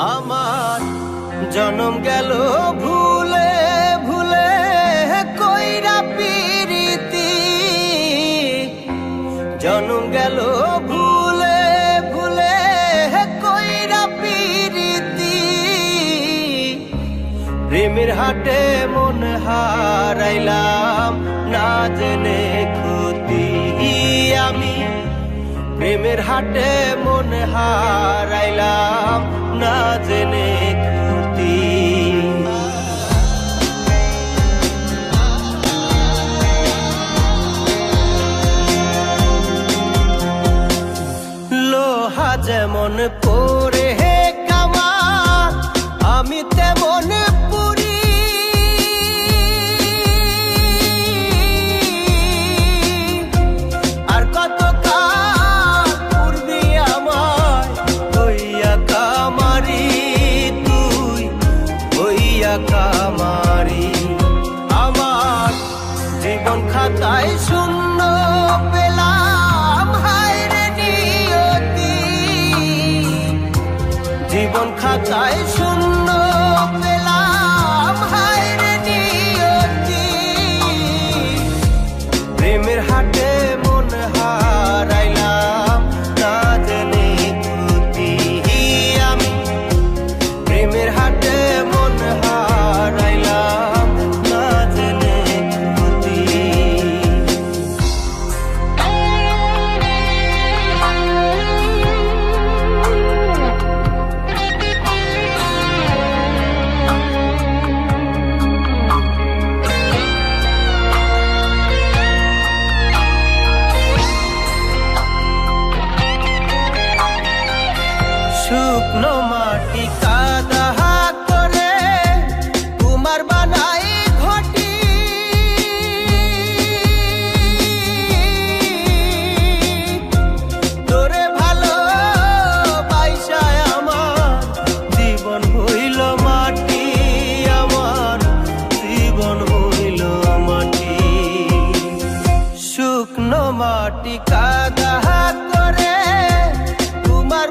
আমার জনম গেল ভুলে ভুলে কইরা পিরিতি, জনম গেল ভুলে ভুলে কইরা পিরিতি। প্রেমের হাটে মন হারাইলাম না জেনে ক্ষতি আমি, প্রেমের হাটে মন হারাইলাম না জেনে ক্ষতি। লোহা যেমন পরে হে কামা, আমি তেমন পুরি। আর কত কাল পূর্বি আমায় হইয়া কামারি, তুই হইয়া কামারি। আমার জীবন খাতায় শূন্য পেলাম, হায় রে নিয়তি। জীবন খাতায় শূন্য পেলাম, হায় রে নিয়তি। প্রেমের হাটে মন হারাইলাম না জেনে ক্ষতি আমি, প্রেমের হাটে মন হারাইলাম না জেনে ক্ষতি। শুকনো মাটি কাদা করে তোমার বানাই ঘটি, তোরে ভালো বাইসায় আমার জীবন হইল মাটি, আমার জীবন হইল মাটি। শুকনো মাটি কাদা করে তোমার